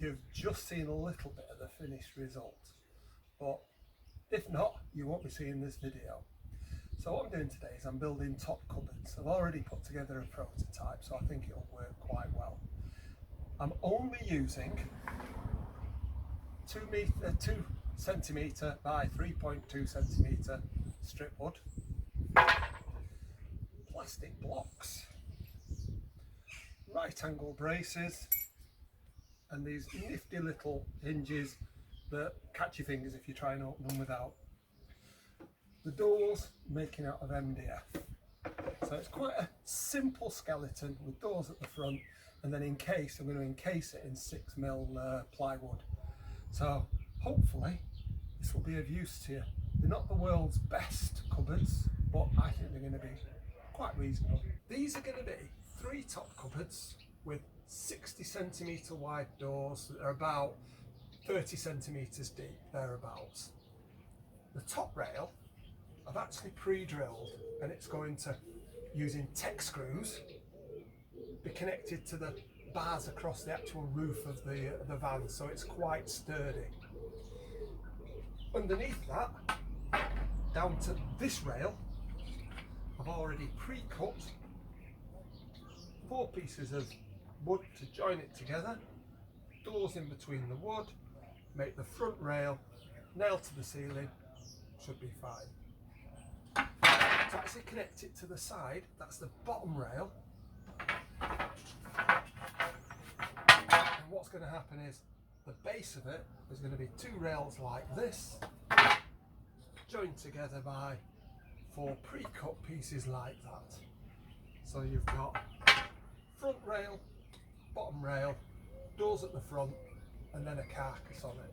you've just seen a little bit of the finished result, but if not, you won't be seeing this video. So what I'm doing today is I'm building top cupboards. I've already put together a prototype, so I think it'll work quite well. I'm only using 2 centimetre by 3.2 centimetre strip wood, plastic blocks, right angle braces, and these nifty little hinges that catch your fingers if you try and open them without. The doors making out of MDF. So it's quite a simple skeleton with doors at the front, and then I'm going to encase it in 6mm plywood. So hopefully this will be of use to you. They're not the world's best cupboards, but I think they're going to be quite reasonable. These are going to be 3 top cupboards with 60 centimetre wide doors that are about 30 centimetres deep, thereabouts. The top rail I've actually pre-drilled, and it's going to, using tech screws, be connected to the bars across the actual roof of the van, so it's quite sturdy. Underneath that, down to this rail, I've already pre-cut 4 pieces of wood to join it together, doors in between the wood, make the front rail, nail to the ceiling, should be fine. To actually connect it to the side, that's the bottom rail. And what's going to happen is the base of it is going to be 2 rails like this, joined together by 4 pre-cut pieces like that. So you've got front rail, bottom rail, doors at the front, and then a carcass on it.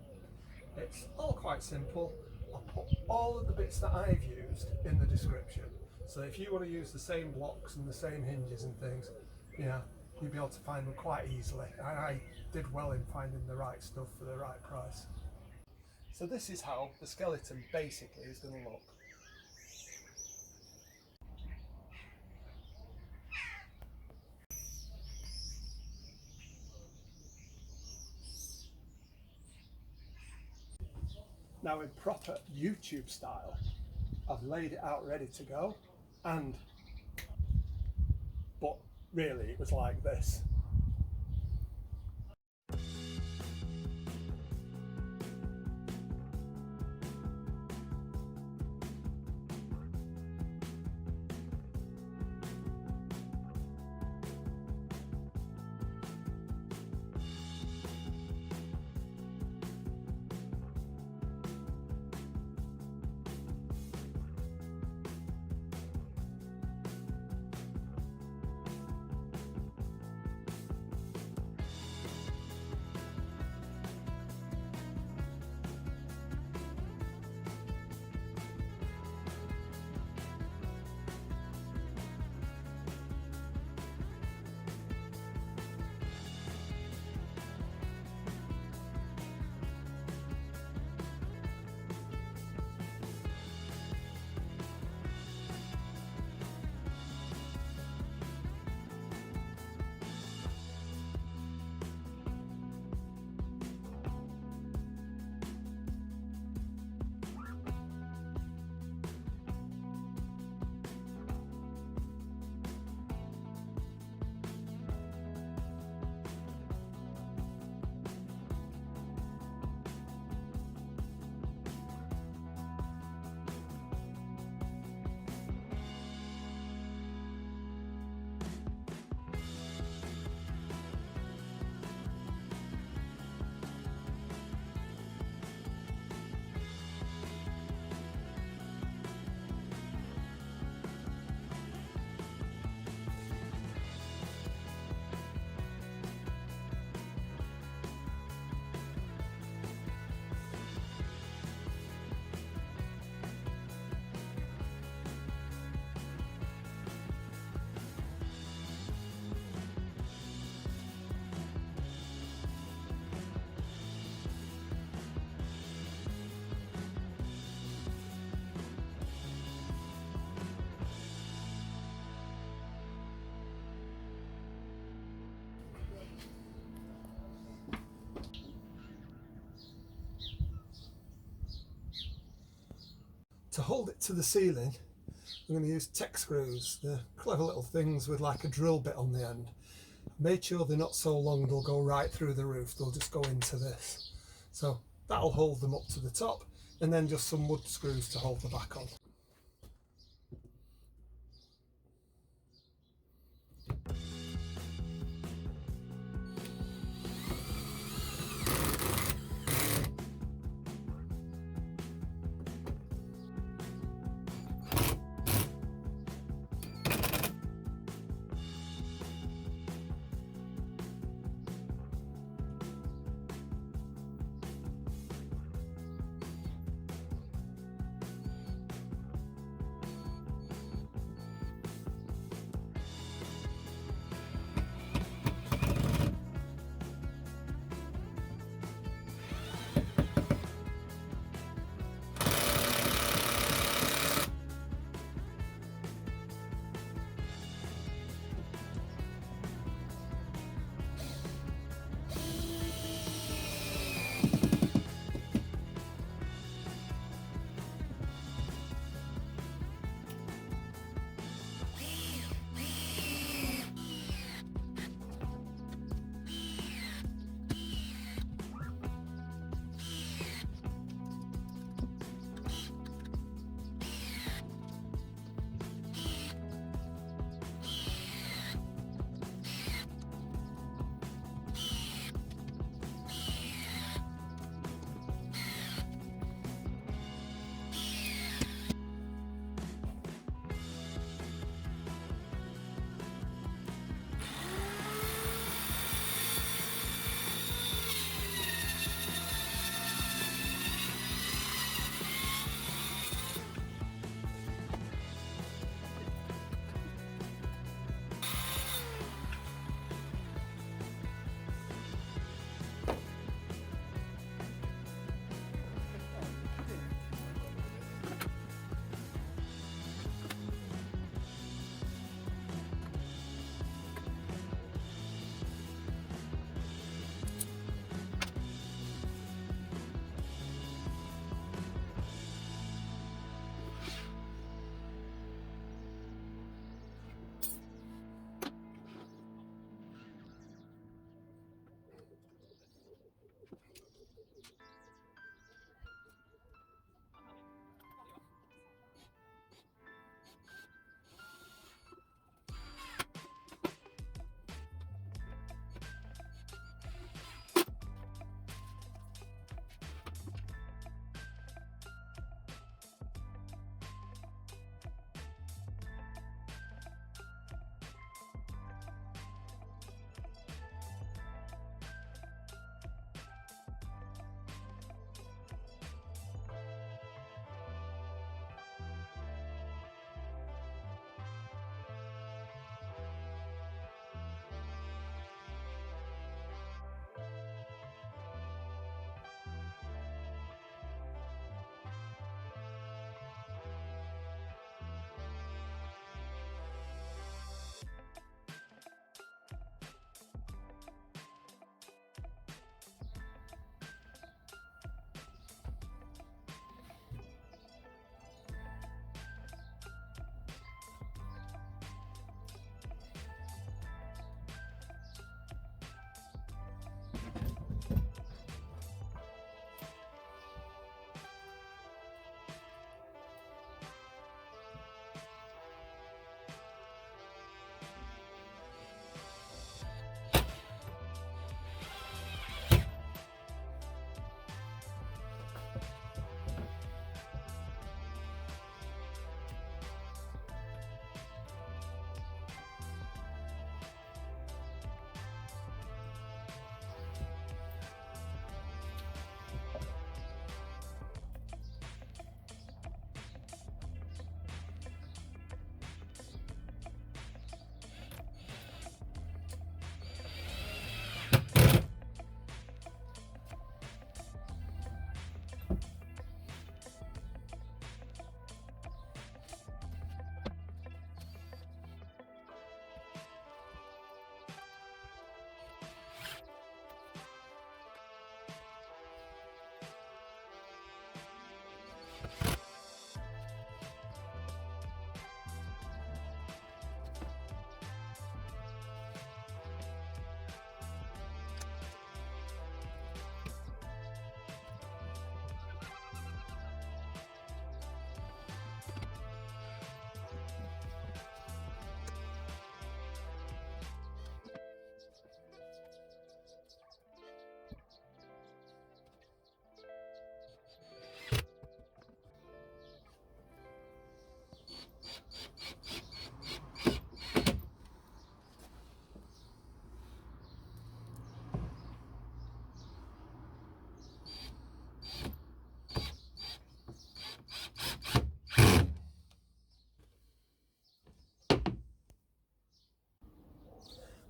It's all quite simple. I'll put all of the bits that I've used in the description. So if you want to use the same blocks and the same hinges and things, you know, you'll be able to find them quite easily. And I did well in finding the right stuff for the right price. So this is how the skeleton basically is going to look. Now in proper YouTube style, I've laid it out ready to go, but really it was like this. to hold it to the ceiling, I'm going to use tech screws. They're clever little things with like a drill bit on the end. Made sure they're not so long they'll go right through the roof, they'll just go into this. So that'll hold them up to the top, and then just some wood screws to hold the back on.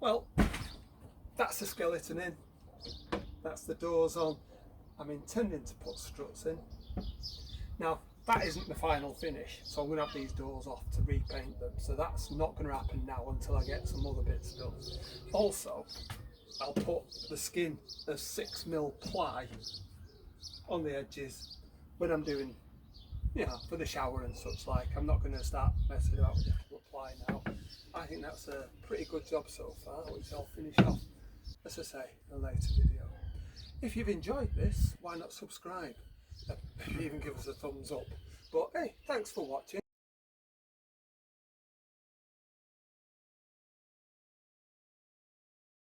Well, that's the skeleton in, that's the doors on. I'm intending to put struts in. Now, that isn't the final finish, so I'm going to have these doors off to repaint them, so that's not going to happen now until I get some other bits done. Also, I'll put the skin of 6mm ply on the edges when I'm doing, you know, for the shower and such like. I'm not going to start messing about with difficult ply now. I think that's a pretty good job so far, which I'll finish off, as I say, in a later video. If you've enjoyed this, why not subscribe? Even give us a thumbs up. But hey, thanks for watching.